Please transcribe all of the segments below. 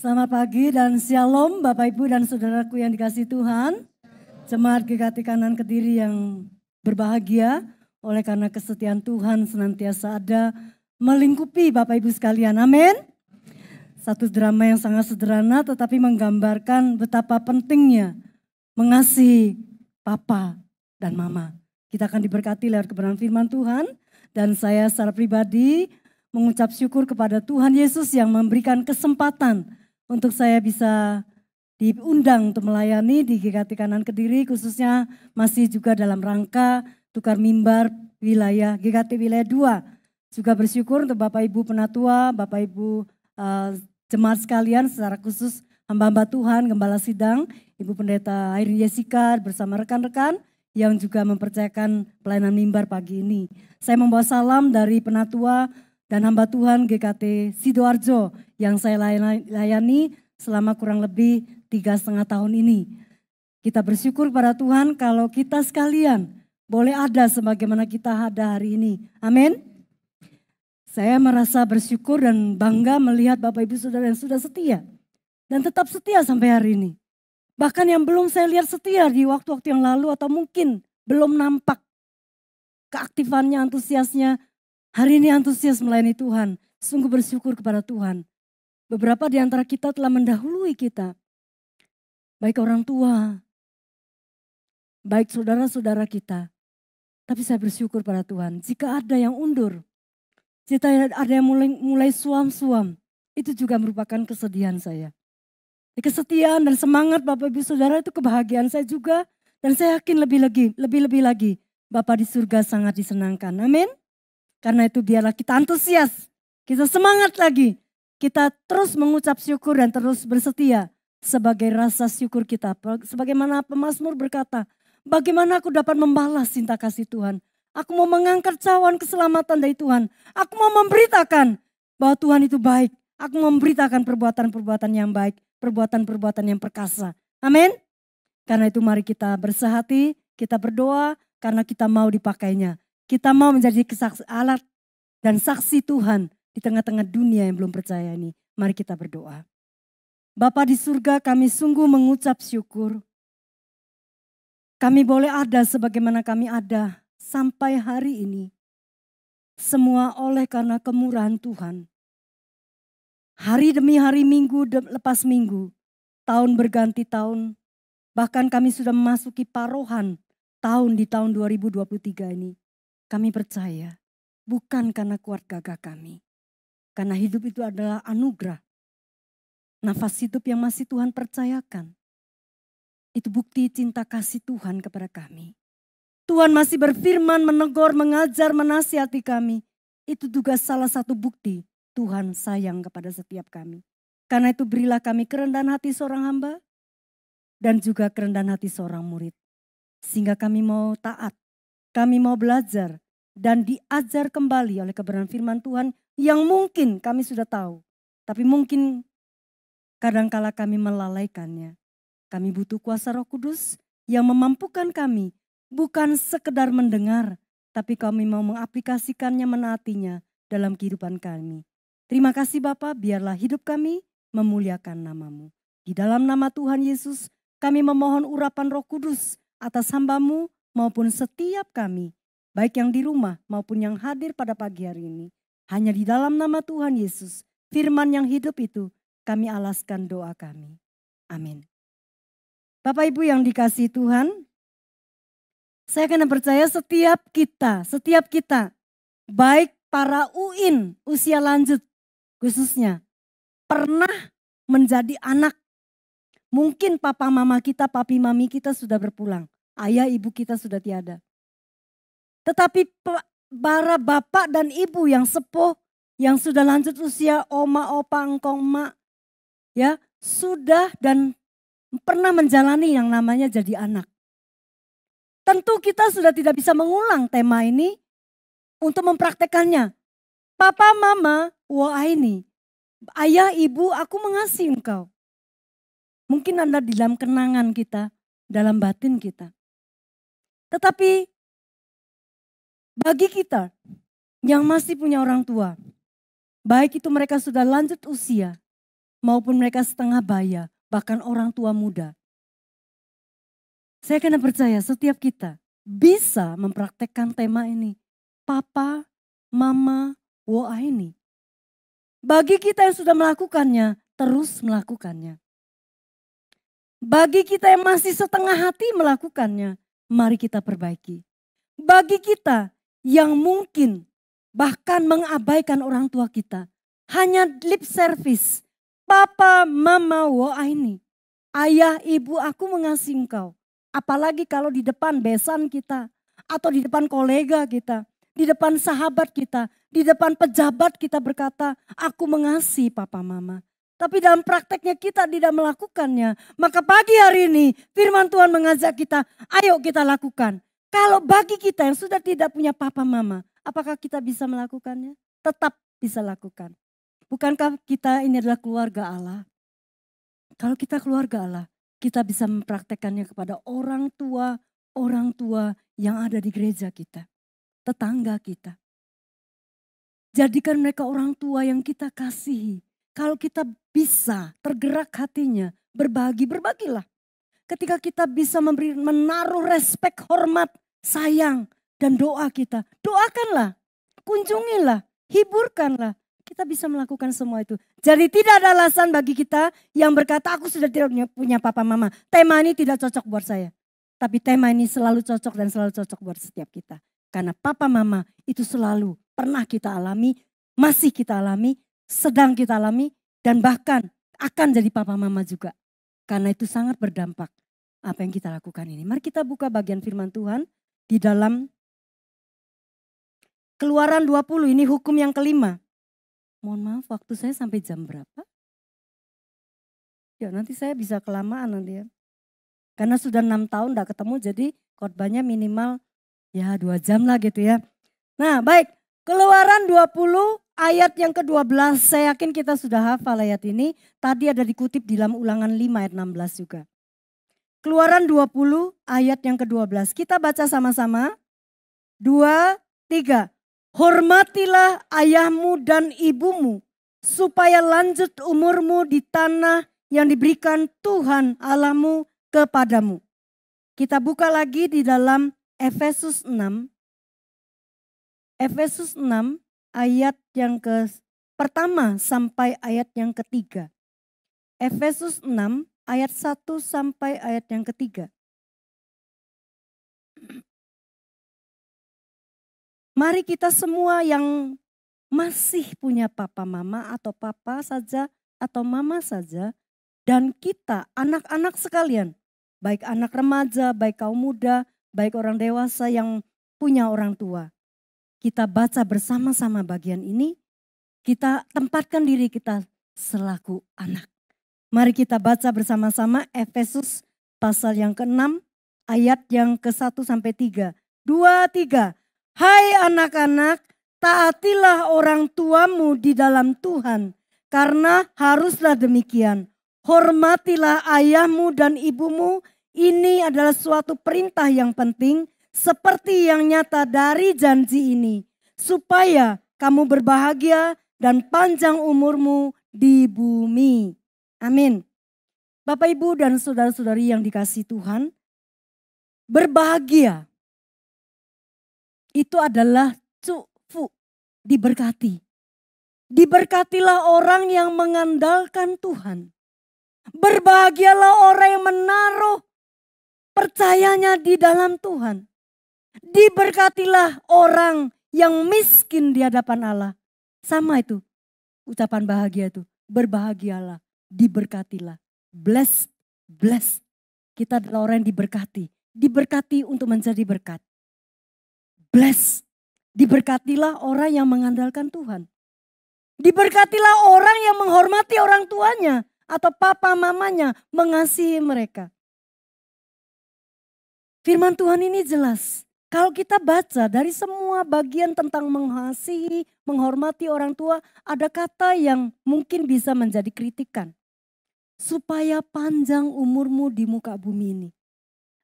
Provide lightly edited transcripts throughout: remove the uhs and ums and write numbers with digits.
Selamat pagi dan shalom Bapak Ibu dan saudaraku yang dikasihi Tuhan. Jemaat GKT Kanan Kediri yang berbahagia oleh karena kesetiaan Tuhan senantiasa ada melingkupi Bapak Ibu sekalian. Amin. Satu drama yang sangat sederhana tetapi menggambarkan betapa pentingnya mengasihi Papa dan Mama. Kita akan diberkati lewat kebenaran firman Tuhan dan saya secara pribadi mengucap syukur kepada Tuhan Yesus yang memberikan kesempatan untuk saya bisa diundang untuk melayani di GKT Kanan Kediri, khususnya masih juga dalam rangka tukar mimbar wilayah GKT wilayah 2. Juga bersyukur untuk Bapak Ibu Penatua, Bapak Ibu jemaat sekalian, secara khusus hamba-hamba Tuhan, Gembala Sidang, Ibu Pendeta Airin Jessica bersama rekan-rekan yang juga mempercayakan pelayanan mimbar pagi ini. Saya membawa salam dari Penatua dan hamba Tuhan GKT Sidoarjo yang saya layani selama kurang lebih 3,5 tahun ini. Kita bersyukur pada Tuhan kalau kita sekalian boleh ada sebagaimana kita ada hari ini. Amin. Saya merasa bersyukur dan bangga melihat Bapak Ibu Saudara yang sudah setia. Dan tetap setia sampai hari ini. Bahkan yang belum saya lihat setia di waktu-waktu yang lalu atau mungkin belum nampak keaktifannya, antusiasnya. Hari ini antusias melayani Tuhan, sungguh bersyukur kepada Tuhan. Beberapa di antara kita telah mendahului kita, baik orang tua, baik saudara-saudara kita. Tapi saya bersyukur pada Tuhan, jika ada yang undur, jika ada yang mulai suam-suam, itu juga merupakan kesedihan saya. Kesetiaan dan semangat Bapak Ibu Saudara itu kebahagiaan saya juga. Dan saya yakin lebih-lebih lagi, Bapak di surga sangat disenangkan. Amin. Karena itu biarlah kita antusias, kita semangat lagi. Kita terus mengucap syukur dan terus bersetia sebagai rasa syukur kita. Sebagaimana pemazmur berkata, bagaimana aku dapat membalas cinta kasih Tuhan. Aku mau mengangkat cawan keselamatan dari Tuhan. Aku mau memberitakan bahwa Tuhan itu baik. Aku mau memberitakan perbuatan-perbuatan yang baik, perbuatan-perbuatan yang perkasa. Amin. Karena itu mari kita bersehati, kita berdoa karena kita mau dipakainya. Kita mau menjadi alat dan saksi Tuhan di tengah-tengah dunia yang belum percaya ini. Mari kita berdoa. Bapa di surga, kami sungguh mengucap syukur. Kami boleh ada sebagaimana kami ada sampai hari ini. Semua oleh karena kemurahan Tuhan. Hari demi hari, minggu lepas minggu, tahun berganti tahun. Bahkan kami sudah memasuki parohan tahun di tahun 2023 ini. Kami percaya bukan karena kuat gagah kami. Karena hidup itu adalah anugerah. Nafas hidup yang masih Tuhan percayakan. Itu bukti cinta kasih Tuhan kepada kami. Tuhan masih berfirman, menegur, mengajar, menasihati kami. Itu juga salah satu bukti Tuhan sayang kepada setiap kami. Karena itu berilah kami kerendahan hati seorang hamba dan juga kerendahan hati seorang murid. Sehingga kami mau taat, kami mau belajar dan diajar kembali oleh kebenaran firman Tuhan yang mungkin kami sudah tahu. Tapi mungkin kadangkala kami melalaikannya. Kami butuh kuasa Roh Kudus yang memampukan kami bukan sekedar mendengar, tapi kami mau mengaplikasikannya, menaatinya dalam kehidupan kami. Terima kasih Bapa, biarlah hidup kami memuliakan nama-Mu. Di dalam nama Tuhan Yesus kami memohon urapan Roh Kudus atas hamba-Mu maupun setiap kami, baik yang di rumah maupun yang hadir pada pagi hari ini. Hanya di dalam nama Tuhan Yesus, firman yang hidup itu kami alaskan doa kami. Amin. Bapak Ibu yang dikasihi Tuhan, saya akan percaya setiap kita, baik para UIN usia lanjut khususnya, pernah menjadi anak. Mungkin papa mama kita, papi mami kita sudah berpulang. Ayah ibu kita sudah tiada. Tetapi para bapak dan ibu yang sepuh, yang sudah lanjut usia, oma, opa, engkong, emak, ya sudah dan pernah menjalani yang namanya jadi anak. Tentu kita sudah tidak bisa mengulang tema ini untuk mempraktekannya. Papa, mama, wah ini, ayah, ibu, aku mengasihi engkau. Mungkin Anda di dalam kenangan kita, dalam batin kita. Tetapi bagi kita yang masih punya orang tua, baik itu mereka sudah lanjut usia maupun mereka setengah baya, bahkan orang tua muda. Saya kena percaya setiap kita bisa mempraktekkan tema ini. Papa, Mama, Woa ini. Bagi kita yang sudah melakukannya, terus melakukannya. Bagi kita yang masih setengah hati melakukannya, mari kita perbaiki. Bagi kita yang mungkin bahkan mengabaikan orang tua kita, hanya lip service. Papa, Mama, Woa ini. Ayah, ibu, aku mengasihi engkau. Apalagi kalau di depan besan kita, atau di depan kolega kita, di depan sahabat kita, di depan pejabat kita berkata, aku mengasihi Papa Mama. Tapi dalam prakteknya kita tidak melakukannya. Maka pagi hari ini firman Tuhan mengajak kita, ayo kita lakukan. Kalau bagi kita yang sudah tidak punya Papa Mama, apakah kita bisa melakukannya? Tetap bisa lakukan. Bukankah kita ini adalah keluarga Allah? Kalau kita keluarga Allah, kita bisa mempraktekannya kepada orang tua yang ada di gereja kita, tetangga kita. Jadikan mereka orang tua yang kita kasihi. Kalau kita bisa tergerak hatinya, berbagilah. Ketika kita bisa menaruh respek, hormat, sayang, dan doa kita. Doakanlah, kunjungilah, hiburkanlah. Kita bisa melakukan semua itu. Jadi tidak ada alasan bagi kita yang berkata aku sudah tidak punya papa mama. Tema ini tidak cocok buat saya. Tapi tema ini selalu cocok dan selalu cocok buat setiap kita. Karena papa mama itu selalu pernah kita alami, masih kita alami, sedang kita alami, dan bahkan akan jadi papa mama juga. Karena itu sangat berdampak apa yang kita lakukan ini. Mari kita buka bagian firman Tuhan di dalam Keluaran 20, ini hukum yang kelima. Mohon maaf, waktu saya sampai jam berapa? Ya nanti saya bisa kelamaan nanti ya. Karena sudah 6 tahun tidak ketemu, jadi khotbahnya minimal ya 2 jam lah gitu ya. Nah baik, Keluaran 20 ayat yang ke-12, saya yakin kita sudah hafal ayat ini. Tadi ada dikutip di dalam Ulangan 5 ayat 16 juga. Keluaran 20 ayat yang ke-12, kita baca sama-sama. 2, 3. Hormatilah ayahmu dan ibumu supaya lanjut umurmu di tanah yang diberikan Tuhan Allahmu kepadamu. Kita buka lagi di dalam Efesus 6. Efesus 6 ayat yang pertama sampai ayat yang ketiga. Efesus 6 ayat 1 sampai ayat yang ketiga. Mari kita semua yang masih punya papa mama atau papa saja atau mama saja. Dan kita anak-anak sekalian, baik anak remaja, baik kaum muda, baik orang dewasa yang punya orang tua. Kita baca bersama-sama bagian ini, kita tempatkan diri kita selaku anak. Mari kita baca bersama-sama Efesus pasal yang ke-6 ayat yang ke-1 sampai 3. 2, 3. Hai anak-anak, taatilah orang tuamu di dalam Tuhan, karena haruslah demikian. Hormatilah ayahmu dan ibumu, ini adalah suatu perintah yang penting, seperti yang nyata dari janji ini, supaya kamu berbahagia dan panjang umurmu di bumi. Amin. Bapak, Ibu, dan saudara-saudari yang dikasihi Tuhan, berbahagia itu adalah cufu, diberkati. Diberkatilah orang yang mengandalkan Tuhan. Berbahagialah orang yang menaruh percayanya di dalam Tuhan. Diberkatilah orang yang miskin di hadapan Allah. Sama itu ucapan bahagia itu. Berbahagialah, diberkatilah. Blessed, blessed. Kita adalah orang yang diberkati. Diberkati untuk menjadi berkat. Bless, diberkatilah orang yang mengandalkan Tuhan. Diberkatilah orang yang menghormati orang tuanya atau papa mamanya, mengasihi mereka. Firman Tuhan ini jelas. Kalau kita baca dari semua bagian tentang mengasihi, menghormati orang tua, ada kata yang mungkin bisa menjadi kritikan. Supaya panjang umurmu di muka bumi ini.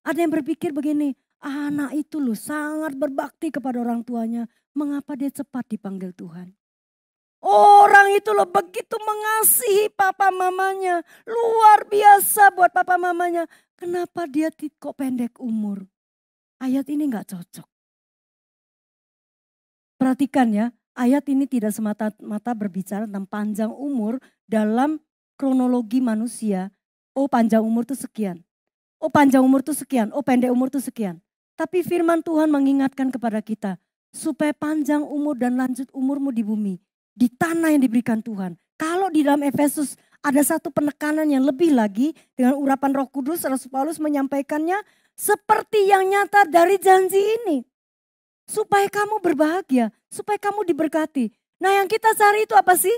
Ada yang berpikir begini, anak itu loh sangat berbakti kepada orang tuanya. Mengapa dia cepat dipanggil Tuhan? Orang itu loh begitu mengasihi papa mamanya. Luar biasa buat papa mamanya. Kenapa dia kok pendek umur? Ayat ini gak cocok. Perhatikan ya, ayat ini tidak semata-mata berbicara tentang panjang umur dalam kronologi manusia. Oh panjang umur itu sekian. Oh panjang umur itu sekian. Oh pendek umur itu sekian. Tapi firman Tuhan mengingatkan kepada kita. Supaya panjang umur dan lanjut umurmu di bumi. Di tanah yang diberikan Tuhan. Kalau di dalam Efesus ada satu penekanan yang lebih lagi. Dengan urapan Roh Kudus, Rasul Paulus menyampaikannya. Seperti yang nyata dari janji ini. Supaya kamu berbahagia. Supaya kamu diberkati. Nah yang kita cari itu apa sih?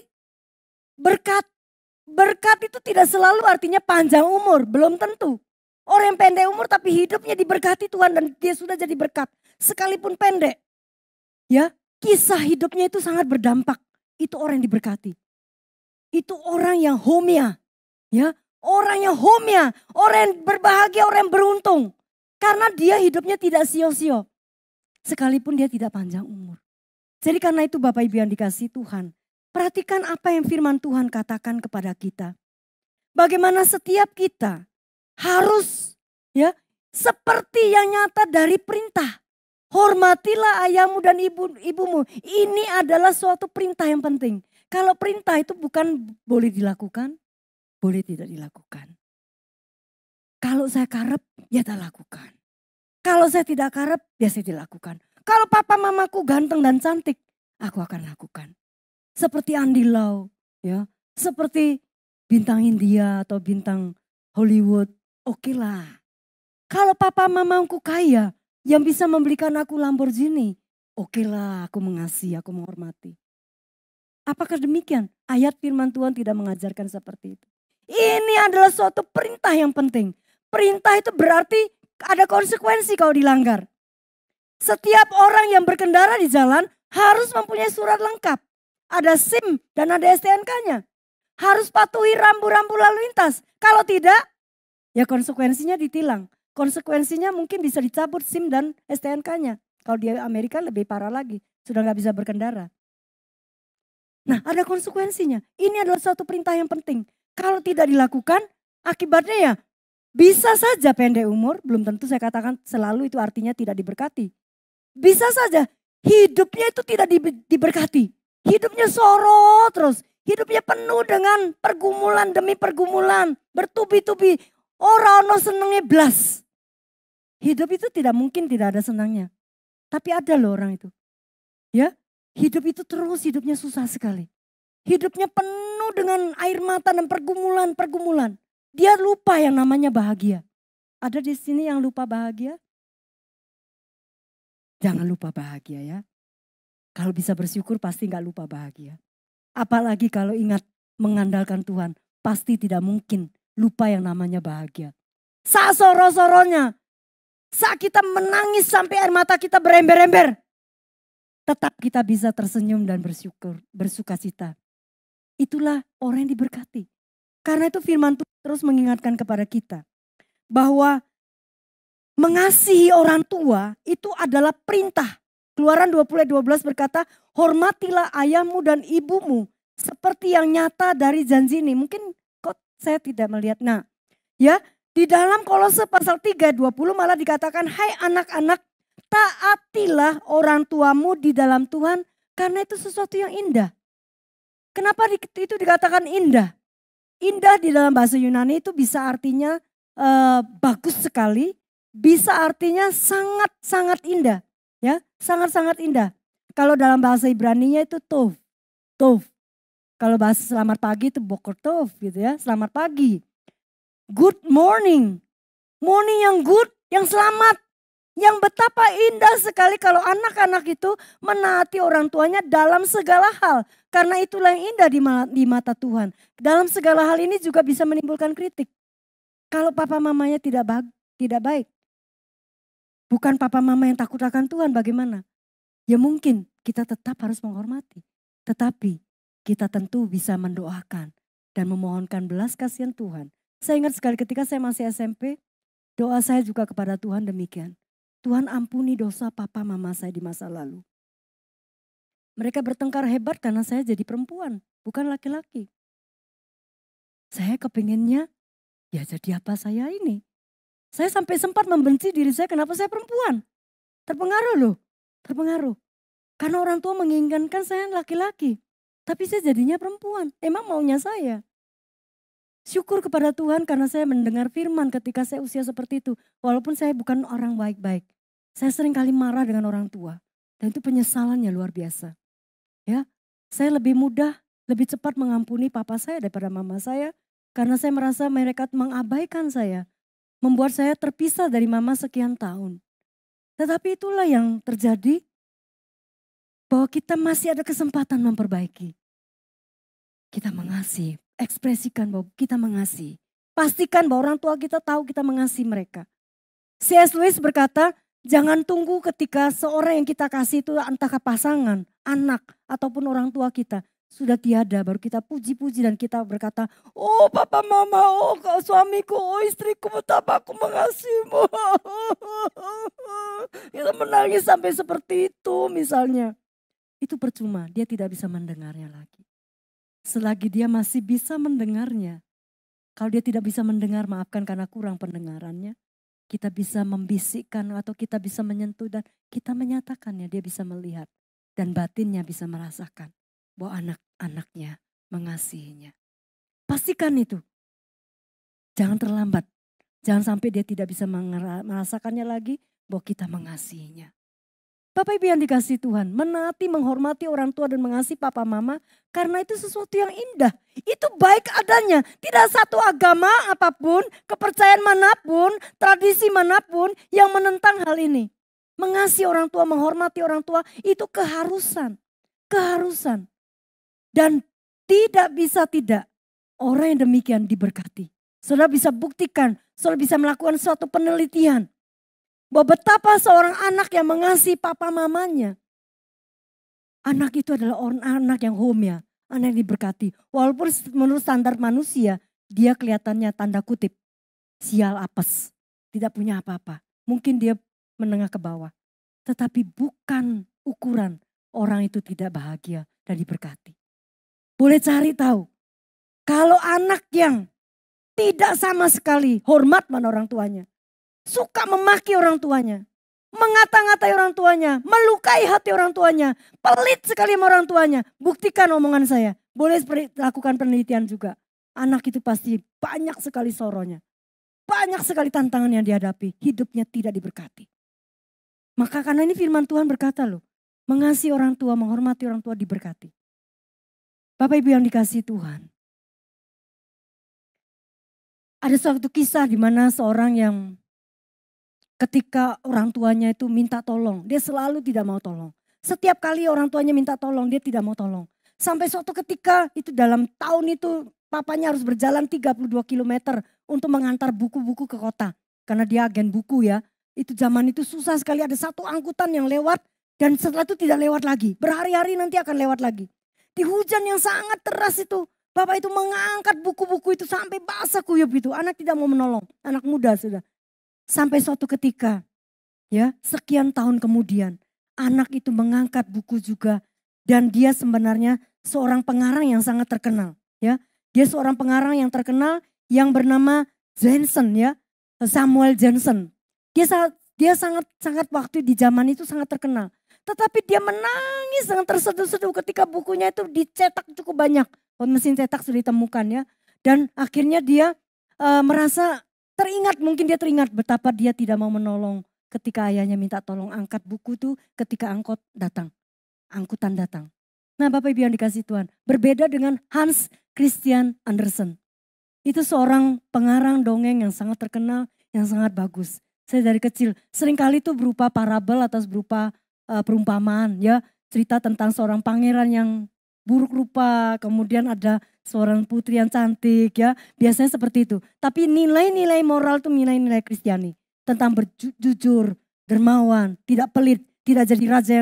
Berkat. Berkat itu tidak selalu artinya panjang umur. Belum tentu. Orang yang pendek umur tapi hidupnya diberkati Tuhan dan dia sudah jadi berkat. Sekalipun pendek. Ya, kisah hidupnya itu sangat berdampak. Itu orang yang diberkati. Itu orang yang homia. Ya, orang yang homia. Orang yang berbahagia, orang yang beruntung. Karena dia hidupnya tidak sio-sio. Sekalipun dia tidak panjang umur. Jadi karena itu Bapak Ibu yang dikasihi Tuhan. Perhatikan apa yang firman Tuhan katakan kepada kita. Bagaimana setiap kita harus ya seperti yang nyata dari perintah. Hormatilah ayahmu dan ibumu. Ini adalah suatu perintah yang penting. Kalau perintah itu bukan boleh dilakukan, boleh tidak dilakukan. Kalau saya karep, ya tak lakukan. Kalau saya tidak karep, ya saya dilakukan. Kalau papa mamaku ganteng dan cantik, aku akan lakukan. Seperti Andy Lau, ya, seperti bintang India atau bintang Hollywood. Oke lah. Kalau papa mamaku kaya yang bisa membelikan aku Lamborghini. Oke lah, aku mengasihi, aku menghormati. Apakah demikian? Ayat firman Tuhan tidak mengajarkan seperti itu. Ini adalah suatu perintah yang penting. Perintah itu berarti ada konsekuensi kalau dilanggar. Setiap orang yang berkendara di jalan harus mempunyai surat lengkap. Ada SIM dan ada STNK-nya. Harus patuhi rambu-rambu lalu lintas. Kalau tidak, ya konsekuensinya ditilang. Konsekuensinya mungkin bisa dicabut SIM dan STNK-nya. Kalau di Amerika lebih parah lagi. Sudah gak bisa berkendara. Nah ada konsekuensinya. Ini adalah suatu perintah yang penting. Kalau tidak dilakukan akibatnya ya bisa saja pendek umur. Belum tentu saya katakan selalu itu artinya tidak diberkati. Bisa saja hidupnya itu tidak diberkati. Hidupnya sorot terus. Hidupnya penuh dengan pergumulan demi pergumulan. Bertubi-tubi. Orang no senengnya blas. Hidup itu tidak mungkin tidak ada senangnya. Tapi ada loh orang itu. Ya, hidup itu terus hidupnya susah sekali. Hidupnya penuh dengan air mata dan pergumulan-pergumulan. Dia lupa yang namanya bahagia. Ada di sini yang lupa bahagia? Jangan lupa bahagia ya. Kalau bisa bersyukur pasti gak lupa bahagia. Apalagi kalau ingat mengandalkan Tuhan. Pasti tidak mungkin lupa yang namanya bahagia. Saat soro-soronya. Saat kita menangis sampai air mata kita berember-ember. Tetap kita bisa tersenyum dan bersyukur, bersuka cita. Itulah orang yang diberkati. Karena itu firman Tuhan terus mengingatkan kepada kita. Bahwa mengasihi orang tua itu adalah perintah. Keluaran 20:12 berkata, hormatilah ayahmu dan ibumu. Seperti yang nyata dari janji ini. Mungkin kok saya tidak melihat. Nah ya di dalam Kolose pasal 3:20 malah dikatakan, hai anak-anak taatilah orang tuamu di dalam Tuhan. Karena itu sesuatu yang indah. Kenapa itu dikatakan indah? Indah di dalam bahasa Yunani itu bisa artinya bagus sekali. Bisa artinya sangat-sangat indah. Ya, sangat-sangat indah. Kalau dalam bahasa Ibraninya itu tov. Tov. Kalau bahasa selamat pagi itu boker tov gitu ya. Selamat pagi. Good morning. Morning yang good, yang selamat. Yang betapa indah sekali kalau anak-anak itu menaati orang tuanya dalam segala hal. Karena itulah yang indah di mata Tuhan. Dalam segala hal ini juga bisa menimbulkan kritik. Kalau papa mamanya tidak baik. Bukan papa mama yang takut akan Tuhan, bagaimana? Ya mungkin kita tetap harus menghormati. Tetapi kita tentu bisa mendoakan dan memohonkan belas kasihan Tuhan. Saya ingat sekali ketika saya masih SMP, doa saya juga kepada Tuhan demikian. Tuhan ampuni dosa papa mama saya di masa lalu. Mereka bertengkar hebat karena saya jadi perempuan, bukan laki-laki. Saya kepinginnya, ya jadi apa saya ini? Saya sampai sempat membenci diri saya, kenapa saya perempuan? Terpengaruh loh, terpengaruh. Karena orang tua menginginkan saya laki-laki. Tapi saya jadinya perempuan, emang maunya saya. Syukur kepada Tuhan karena saya mendengar firman ketika saya usia seperti itu. Walaupun saya bukan orang baik-baik. Saya sering kali marah dengan orang tua. Dan itu penyesalannya luar biasa. Ya, saya lebih mudah, lebih cepat mengampuni papa saya daripada mama saya. Karena saya merasa mereka mengabaikan saya. Membuat saya terpisah dari mama sekian tahun. Tetapi itulah yang terjadi. Bahwa kita masih ada kesempatan memperbaiki. Kita mengasihi, ekspresikan bahwa kita mengasihi. Pastikan bahwa orang tua kita tahu kita mengasihi mereka. C.S. Lewis berkata, jangan tunggu ketika seorang yang kita kasih itu entah pasangan, anak, ataupun orang tua kita. Sudah tiada, baru kita puji-puji dan kita berkata, oh papa mama, oh kau suamiku, oh istriku, betapa aku mengasihimu. Kita menangis sampai seperti itu misalnya. Itu percuma, dia tidak bisa mendengarnya lagi. Selagi dia masih bisa mendengarnya. Kalau dia tidak bisa mendengar, maafkan karena kurang pendengarannya. Kita bisa membisikkan atau kita bisa menyentuh dan kita menyatakannya, dia bisa melihat. Dan batinnya bisa merasakan bahwa anak-anaknya mengasihinya. Pastikan itu. Jangan terlambat. Jangan sampai dia tidak bisa merasakannya lagi bahwa kita mengasihinya. Bapak Ibu yang dikasihi Tuhan, menaati, menghormati orang tua dan mengasihi papa mama karena itu sesuatu yang indah. Itu baik adanya. Tidak satu agama apapun, kepercayaan manapun, tradisi manapun yang menentang hal ini. Mengasihi orang tua, menghormati orang tua itu keharusan. Keharusan. Dan tidak bisa tidak orang yang demikian diberkati. Saudara bisa buktikan, saudara bisa melakukan suatu penelitian. Bahwa betapa seorang anak yang mengasihi papa mamanya. Anak itu adalah orang anak yang home ya. Anak yang diberkati. Walaupun menurut standar manusia dia kelihatannya tanda kutip. Sial apes. Tidak punya apa-apa. Mungkin dia menengah ke bawah. Tetapi bukan ukuran orang itu tidak bahagia dan diberkati. Boleh cari tahu. Kalau anak yang tidak sama sekali hormat mana orang tuanya. Suka memaki orang tuanya. Mengata-ngatai orang tuanya. Melukai hati orang tuanya. Pelit sekali sama orang tuanya. Buktikan omongan saya. Boleh lakukan penelitian juga. Anak itu pasti banyak sekali soronya. Banyak sekali tantangan yang dihadapi. Hidupnya tidak diberkati. Maka karena ini firman Tuhan berkata loh. Mengasihi orang tua, menghormati orang tua diberkati. Bapak Ibu yang dikasihi Tuhan. Ada suatu kisah di mana seorang yang ketika orang tuanya itu minta tolong, dia selalu tidak mau tolong. Setiap kali orang tuanya minta tolong, dia tidak mau tolong. Sampai suatu ketika itu dalam tahun itu papanya harus berjalan 32 km untuk mengantar buku-buku ke kota. Karena dia agen buku ya. Itu zaman itu susah sekali, ada satu angkutan yang lewat dan setelah itu tidak lewat lagi. Berhari-hari nanti akan lewat lagi. Di hujan yang sangat deras itu, bapak itu mengangkat buku-buku itu sampai basah kuyup itu. Anak tidak mau menolong, anak muda sudah. Sampai suatu ketika, ya sekian tahun kemudian, anak itu mengangkat buku juga. Dan dia sebenarnya seorang pengarang yang sangat terkenal. Ya, dia seorang pengarang yang terkenal yang bernama Jensen ya, Samuel Jensen. Dia sangat waktu di zaman itu sangat terkenal. Tetapi dia menangis dengan terseduh-seduh ketika bukunya itu dicetak cukup banyak. Mesin cetak sudah ditemukan ya. Dan akhirnya dia merasa mungkin dia teringat betapa dia tidak mau menolong ketika ayahnya minta tolong angkat buku itu ketika angkutan datang. Nah Bapak Ibu yang dikasihi Tuhan, berbeda dengan Hans Christian Andersen. Itu seorang pengarang dongeng yang sangat terkenal, yang sangat bagus. Saya dari kecil seringkali itu berupa parabel atau berupa perumpamaan ya. Cerita tentang seorang pangeran yang buruk rupa, kemudian ada seorang putri yang cantik ya. Biasanya seperti itu. Tapi nilai-nilai moral itu nilai-nilai Kristiani. Tentang berjujur, dermawan, tidak pelit, tidak jadi raja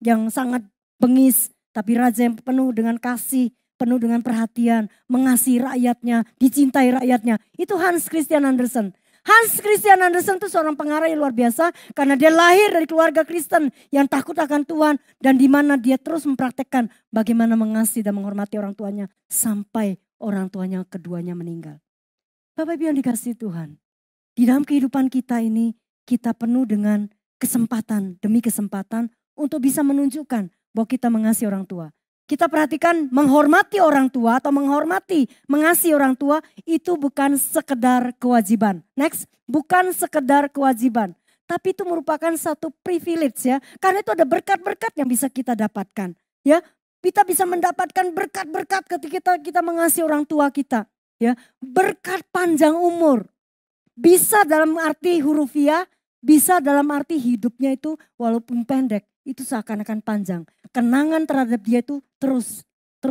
yang sangat bengis. Tapi raja yang penuh dengan kasih, penuh dengan perhatian, mengasihi rakyatnya, dicintai rakyatnya. Itu Hans Christian Andersen. Hans Christian Andersen itu seorang pengarang yang luar biasa karena dia lahir dari keluarga Kristen yang takut akan Tuhan dan di mana dia terus mempraktekkan bagaimana mengasihi dan menghormati orang tuanya sampai orang tuanya keduanya meninggal. Bapak Ibu yang dikasihi Tuhan, di dalam kehidupan kita ini kita penuh dengan kesempatan demi kesempatan untuk bisa menunjukkan bahwa kita mengasihi orang tua. Kita perhatikan menghormati orang tua atau mengasihi orang tua itu bukan sekedar kewajiban. Next, bukan sekedar kewajiban. Tapi itu merupakan satu privilege ya. Karena itu ada berkat-berkat yang bisa kita dapatkan. Ya, kita bisa mendapatkan berkat-berkat ketika kita mengasihi orang tua kita. Ya, berkat panjang umur. Bisa dalam arti hurufiah, bisa dalam arti hidupnya itu walaupun pendek. Itu seakan-akan panjang. Kenangan terhadap dia itu terus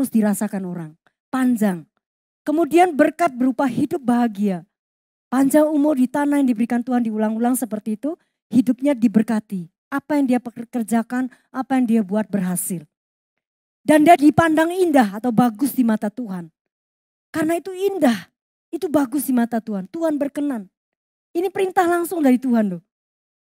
dirasakan orang. Panjang. Kemudian berkat berupa hidup bahagia. Panjang umur di tanah yang diberikan Tuhan diulang-ulang seperti itu. Hidupnya diberkati. Apa yang dia kerjakan, apa yang dia buat berhasil. Dan dia dipandang indah atau bagus di mata Tuhan. Karena itu indah. Itu bagus di mata Tuhan. Tuhan berkenan. Ini perintah langsung dari Tuhan loh.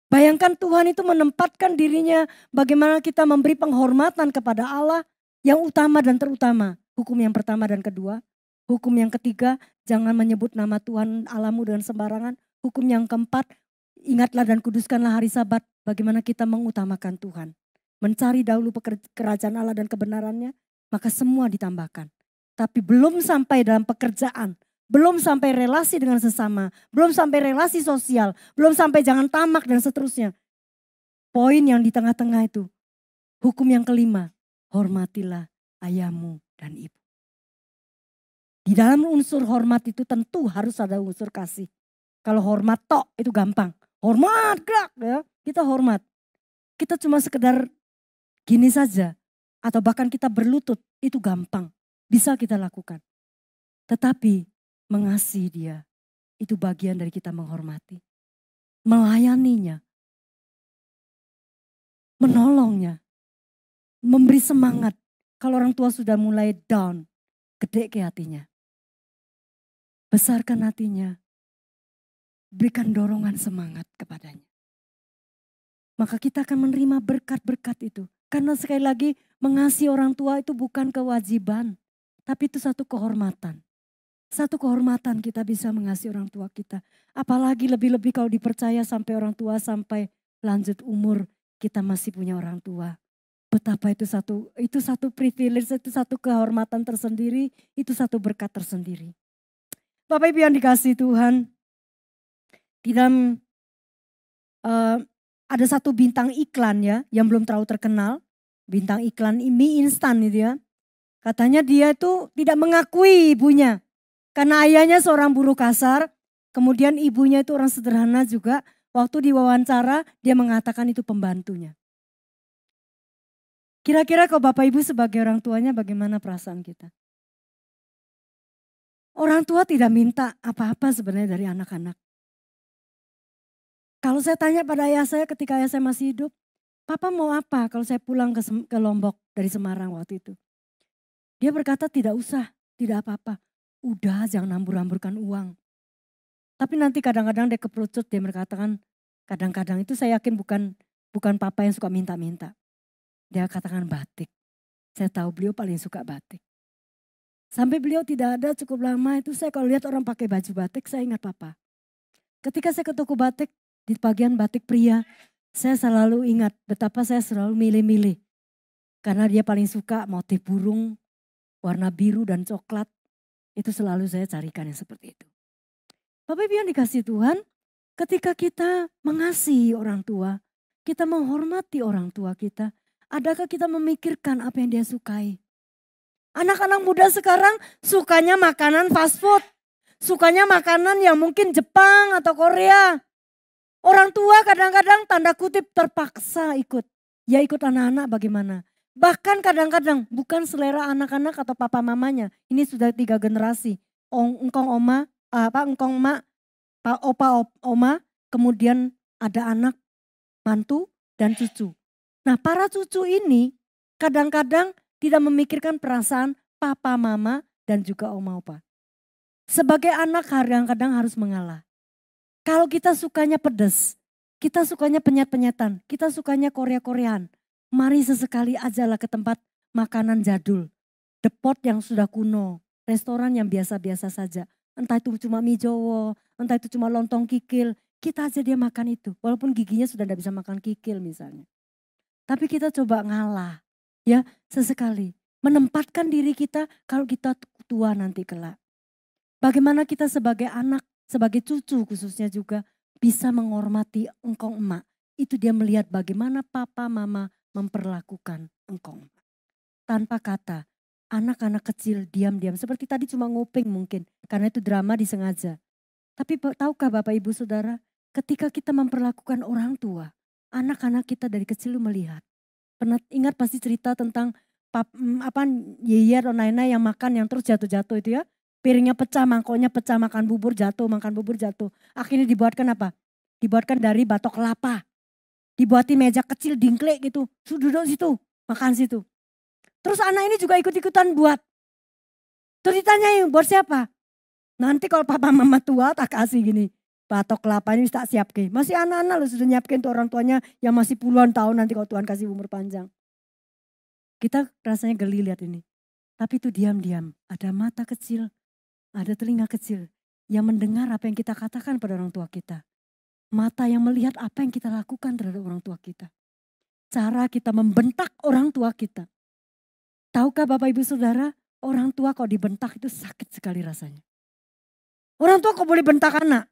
Bayangkan Tuhan itu menempatkan dirinya bagaimana kita memberi penghormatan kepada Allah yang utama dan terutama. Hukum yang pertama dan kedua. Hukum yang ketiga, jangan menyebut nama Tuhan Allahmu dengan sembarangan. Hukum yang keempat, ingatlah dan kuduskanlah hari Sabat. Bagaimana kita mengutamakan Tuhan. Mencari dahulu kerajaan Allah dan kebenarannya, maka semua ditambahkan. Tapi belum sampai dalam pekerjaan. Belum sampai relasi dengan sesama, belum sampai relasi sosial, belum sampai jangan tamak dan seterusnya. Poin yang di tengah-tengah itu, hukum yang kelima, hormatilah ayahmu dan ibu. Di dalam unsur hormat itu tentu harus ada unsur kasih. Kalau hormat tok itu gampang, hormat gerak ya, kita hormat. Kita cuma sekedar gini saja, atau bahkan kita berlutut itu gampang, bisa kita lakukan. Tetapi mengasihi dia, itu bagian dari kita menghormati. Melayaninya, menolongnya, memberi semangat. Kalau orang tua sudah mulai down, gede ke hatinya. Besarkan hatinya, berikan dorongan semangat kepadanya. Maka kita akan menerima berkat-berkat itu. Karena sekali lagi mengasihi orang tua itu bukan kewajiban, tapi itu satu kehormatan. Satu kehormatan kita bisa mengasihi orang tua kita. Apalagi lebih-lebih kalau dipercaya sampai orang tua, sampai lanjut umur kita masih punya orang tua. Betapa itu satu privilege, itu satu kehormatan tersendiri, itu satu berkat tersendiri. Bapak Ibu yang dikasihi Tuhan, di dalam ada satu bintang iklan ya yang belum terlalu terkenal. Bintang iklan mie instan itu ya. Katanya dia itu tidak mengakui ibunya. Karena ayahnya seorang buruh kasar, kemudian ibunya itu orang sederhana juga. Waktu diwawancara dia mengatakan itu pembantunya. Kira-kira kalau Bapak Ibu sebagai orang tuanya bagaimana perasaan kita? Orang tua tidak minta apa-apa sebenarnya dari anak-anak. Kalau saya tanya pada ayah saya ketika ayah saya masih hidup, Papa mau apa kalau saya pulang ke Lombok dari Semarang waktu itu? Dia berkata tidak usah, tidak apa-apa. Udah jangan hambur-hamburkan uang. Tapi nanti kadang-kadang dia keperucut, dia berkatakan kadang-kadang itu saya yakin bukan papa yang suka minta-minta. Dia katakan batik. Saya tahu beliau paling suka batik. Sampai beliau tidak ada cukup lama itu saya kalau lihat orang pakai baju batik saya ingat papa. Ketika saya ke toko batik di bagian batik pria, saya selalu ingat betapa saya selalu milih-milih. Karena dia paling suka motif burung, warna biru dan coklat. Itu selalu saya carikan yang seperti itu. Bapak Ibu yang dikasihi Tuhan, ketika kita mengasihi orang tua, kita menghormati orang tua kita, adakah kita memikirkan apa yang dia sukai? Anak-anak muda sekarang sukanya makanan fast food, sukanya makanan yang mungkin Jepang atau Korea. Orang tua kadang-kadang tanda kutip terpaksa ikut. Ya ikut anak-anak bagaimana? Bahkan kadang-kadang bukan selera anak-anak atau papa mamanya. Ini sudah 3 generasi. Engkong oma, engkong emak, opa oma, kemudian ada anak, mantu dan cucu. Nah para cucu ini kadang-kadang tidak memikirkan perasaan papa mama dan juga oma opa. Sebagai anak kadang-kadang harus mengalah. Kalau kita sukanya pedas, kita sukanya penyet-penyetan, kita sukanya Korea-Koreaan. Mari sesekali ajalah ke tempat makanan jadul. Depot yang sudah kuno, restoran yang biasa-biasa saja. Entah itu cuma mie Jowo, entah itu cuma lontong kikil. Kita aja dia makan itu, walaupun giginya sudah tidak bisa makan kikil misalnya. Tapi kita coba ngalah, ya sesekali. Menempatkan diri kita kalau kita tua nanti kelak. Bagaimana kita sebagai anak, sebagai cucu khususnya juga bisa menghormati engkong emak. Itu dia melihat bagaimana papa mama memperlakukan engkong emak. Tanpa kata, anak-anak kecil diam-diam. Seperti tadi cuma nguping mungkin, karena itu drama disengaja. Tapi tahukah Bapak Ibu Saudara, ketika kita memperlakukan orang tua, anak-anak kita dari kecil melihat. Pernah ingat pasti cerita tentang yeye atau nenek yang makan yang terus jatuh-jatuh itu ya. Piringnya pecah, mangkoknya pecah, makan bubur jatuh. Akhirnya dibuatkan apa? Dibuatkan dari batok kelapa. Dibuatin meja kecil dingklek gitu. Duduk situ, makan situ. Terus anak ini juga ikut-ikutan buat. Terus ditanyain, buat siapa? Nanti kalau papa mama tua tak kasih gini. Batok kelapa ini tak siap ke. Masih anak-anak loh sudah nyiapkan tuh orang tuanya yang masih puluhan tahun nanti kalau Tuhan kasih umur panjang. Kita rasanya geli lihat ini. Tapi itu diam-diam. Ada mata kecil, ada telinga kecil yang mendengar apa yang kita katakan pada orang tua kita. Mata yang melihat apa yang kita lakukan terhadap orang tua kita. Cara kita membentak orang tua kita. Tahukah Bapak Ibu Saudara, orang tua kalau dibentak itu sakit sekali rasanya. Orang tua kok boleh bentak anak?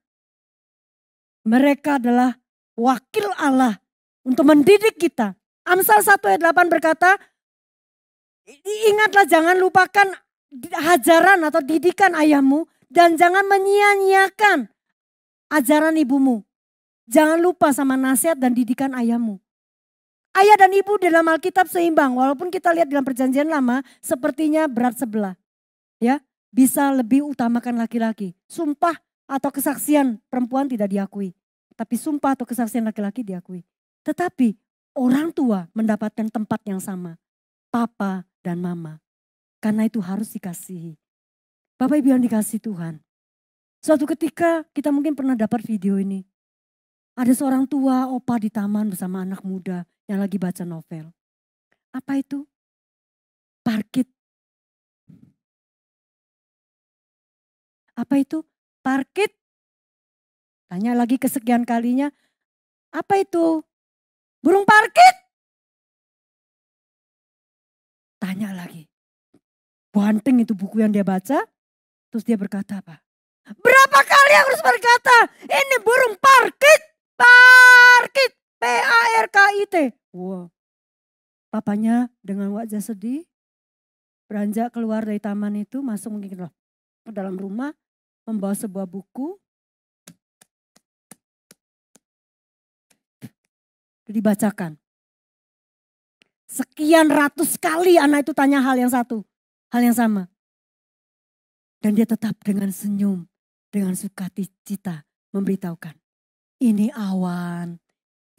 Mereka adalah wakil Allah untuk mendidik kita. Amsal 1 ayat 8 berkata, ingatlah jangan lupakan ajaran atau didikan ayahmu dan jangan menyia-nyiakan ajaran ibumu. Jangan lupa sama nasihat dan didikan ayahmu. Ayah dan ibu dalam Alkitab seimbang, walaupun kita lihat dalam perjanjian lama sepertinya berat sebelah. Ya, bisa lebih utamakan laki-laki. Sumpah atau kesaksian perempuan tidak diakui. Tapi sumpah atau kesaksian laki-laki diakui. Tetapi orang tua mendapatkan tempat yang sama. Papa dan mama. Karena itu harus dikasihi. Bapak Ibu yang dikasihi Tuhan. Suatu ketika kita mungkin pernah dapat video ini. Ada seorang tua opa di taman bersama anak muda yang lagi baca novel. Apa itu? Parkit. Apa itu? Parkit. Tanya lagi kesekian kalinya. Apa itu? Burung parkit. Tanya lagi. Banteng itu buku yang dia baca. Terus dia berkata apa? Berapa kali harus berkata? Ini burung parkit. Parkit. P-A-R-K-I-T. Wow. Papanya dengan wajah sedih. Beranjak keluar dari taman itu. Masuk mungkin ke dalam rumah. Membawa sebuah buku. Dibacakan. Sekian ratus kali anak itu tanya hal yang satu. Hal yang sama. Dan dia tetap dengan senyum. Dengan sukacita memberitahukan. Ini awan.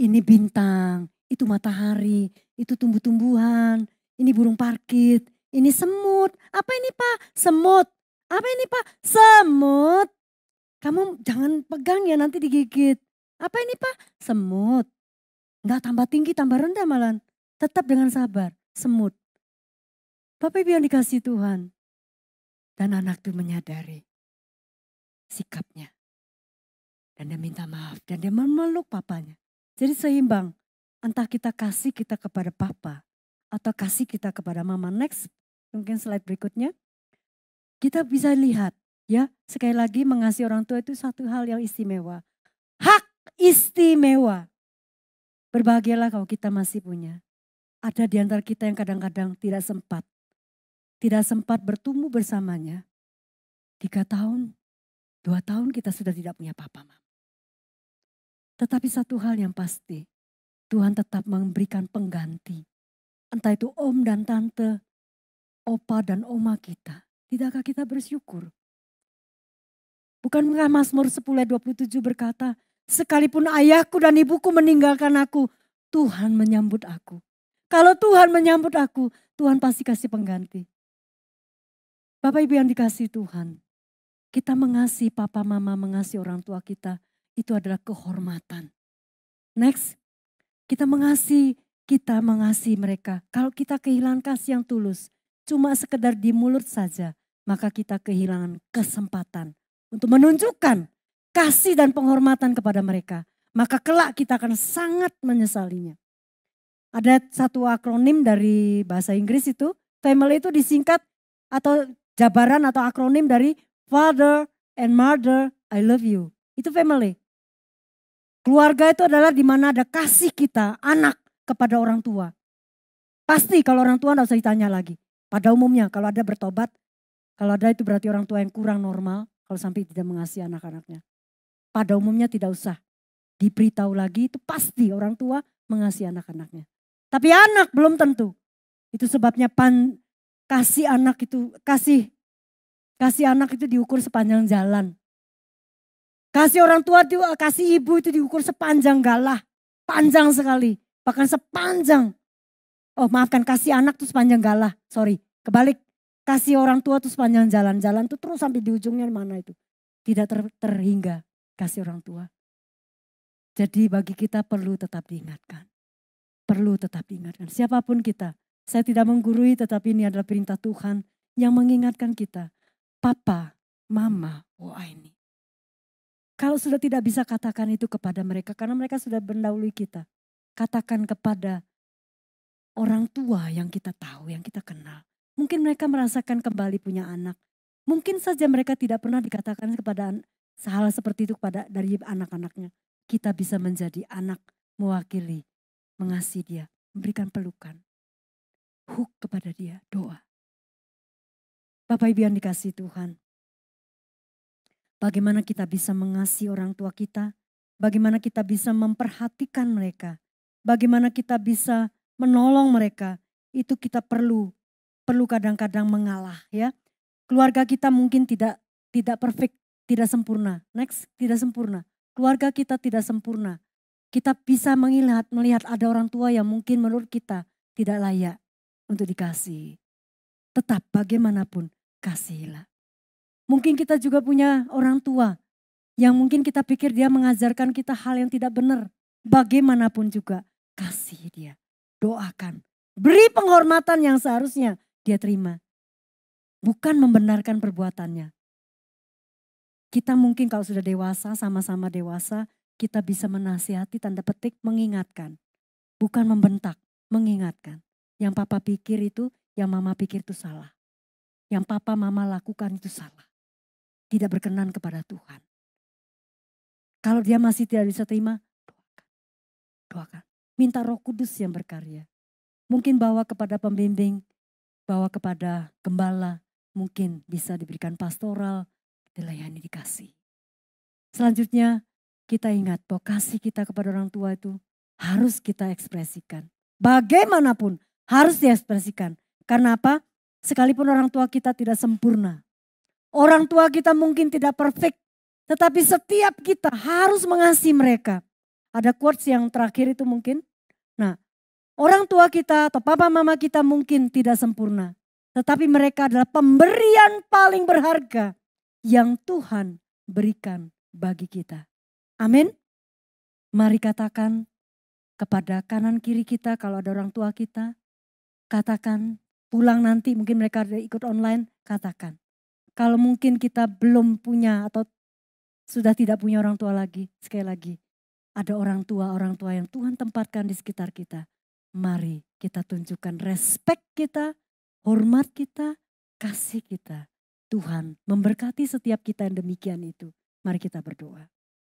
Ini bintang. Itu matahari. Itu tumbuh-tumbuhan. Ini burung parkit. Ini semut. Apa ini Pak? Semut. Apa ini Pak? Semut. Kamu jangan pegang ya nanti digigit. Apa ini Pak? Semut. Enggak tambah tinggi, tambah rendah malah. Tetap dengan sabar. Semut. Bapak Ibu yang dikasihi Tuhan. Dan anak itu menyadari sikapnya. Dan dia minta maaf. Dan dia memeluk papanya. Jadi seimbang. Entah kita kasih kita kepada papa. Atau kasih kita kepada mama. Next. Mungkin slide berikutnya. Kita bisa lihat. Ya, sekali lagi mengasihi orang tua itu satu hal yang istimewa. Hak istimewa. Berbahagialah kalau kita masih punya. Ada di antara kita yang kadang-kadang tidak sempat. Tidak sempat bertumbuh bersamanya. 3 tahun, 2 tahun kita sudah tidak punya papa mama. Tetapi satu hal yang pasti. Tuhan tetap memberikan pengganti. Entah itu om dan tante, opa dan oma kita. Tidakkah kita bersyukur? Bukankah Mazmur 10 ayat 27 berkata, sekalipun ayahku dan ibuku meninggalkan aku, Tuhan menyambut aku. Kalau Tuhan menyambut aku, Tuhan pasti kasih pengganti. Bapak Ibu yang dikasihi Tuhan, kita mengasihi papa mama, mengasihi orang tua kita. itu adalah kehormatan. Next, kita mengasihi mereka. Kalau kita kehilangan kasih yang tulus, cuma sekedar di mulut saja, maka kita kehilangan kesempatan untuk menunjukkan kasih dan penghormatan kepada mereka. Maka kelak kita akan sangat menyesalinya. Ada satu akronim dari bahasa Inggris itu, family itu disingkat atau jabaran atau akronim dari Father and Mother, I love you. Itu family. Keluarga itu adalah di mana ada kasih kita, anak kepada orang tua. Pasti kalau orang tua enggak usah ditanya lagi. Pada umumnya kalau ada bertobat, kalau ada itu berarti orang tua yang kurang normal kalau sampai tidak mengasihi anak-anaknya. Pada umumnya tidak usah diberitahu lagi, itu pasti orang tua mengasihi anak-anaknya. Tapi anak belum tentu. Itu sebabnya kasih anak itu diukur sepanjang jalan. Kasih orang tua, kasih ibu itu diukur sepanjang galah. Panjang sekali. Bahkan sepanjang. Kasih anak itu sepanjang galah. Sorry, kebalik. Kasih orang tua itu sepanjang jalan. Jalan itu terus sampai di ujungnya mana itu. Tidak terhingga kasih orang tua. Jadi bagi kita perlu tetap diingatkan. Perlu tetap diingatkan. Siapapun kita. Saya tidak menggurui tetapi ini adalah perintah Tuhan yang mengingatkan kita. Papa, mama, ini. Kalau sudah tidak bisa katakan itu kepada mereka karena mereka sudah mendahului kita. Katakan kepada orang tua yang kita tahu, yang kita kenal. Mungkin mereka merasakan kembali punya anak. Mungkin saja mereka tidak pernah dikatakan kepada hal seperti itu dari anak-anaknya. Kita bisa menjadi anak mewakili. Mengasihi dia, memberikan pelukan. Huk kepada dia, doa. Bapak Ibu yang dikasihi Tuhan. Bagaimana kita bisa mengasihi orang tua kita. Bagaimana kita bisa memperhatikan mereka. Bagaimana kita bisa menolong mereka. Itu kita perlu kadang-kadang mengalah ya. Keluarga kita mungkin tidak perfect, tidak sempurna. Next, tidak sempurna. Keluarga kita tidak sempurna. Kita bisa melihat ada orang tua yang mungkin menurut kita tidak layak untuk dikasihi. Tetap bagaimanapun kasihilah. Mungkin kita juga punya orang tua yang mungkin kita pikir dia mengajarkan kita hal yang tidak benar. Bagaimanapun juga kasihi dia. Doakan. Beri penghormatan yang seharusnya dia terima. Bukan membenarkan perbuatannya. Kita mungkin kalau sudah dewasa, sama-sama dewasa, kita bisa menasihati tanda petik mengingatkan. Bukan membentak, mengingatkan. Yang papa pikir itu, yang mama pikir itu salah. Yang papa mama lakukan itu salah. Tidak berkenan kepada Tuhan. Kalau dia masih tidak bisa terima, doakan. Minta Roh Kudus yang berkarya. Mungkin bawa kepada pembimbing, bawa kepada gembala. Mungkin bisa diberikan pastoral, dilayani, dikasih. Selanjutnya, kita ingat bahwa kasih kita kepada orang tua itu harus kita ekspresikan. Bagaimanapun harus diekspresikan. Karena apa? Sekalipun orang tua kita tidak sempurna. Orang tua kita mungkin tidak perfect. Tetapi setiap kita harus mengasihi mereka. Ada quotes yang terakhir itu mungkin. Nah, orang tua kita atau papa mama kita mungkin tidak sempurna. Tetapi mereka adalah pemberian paling berharga yang Tuhan berikan bagi kita. Amin. Mari katakan kepada kanan kiri kita kalau ada orang tua kita. Katakan pulang nanti mungkin mereka ada ikut online. Katakan. Kalau mungkin kita belum punya atau sudah tidak punya orang tua lagi. Sekali lagi. Ada orang tua yang Tuhan tempatkan di sekitar kita. Mari kita tunjukkan respek kita, hormat kita, kasih kita. Tuhan memberkati setiap kita yang demikian itu. Mari kita berdoa.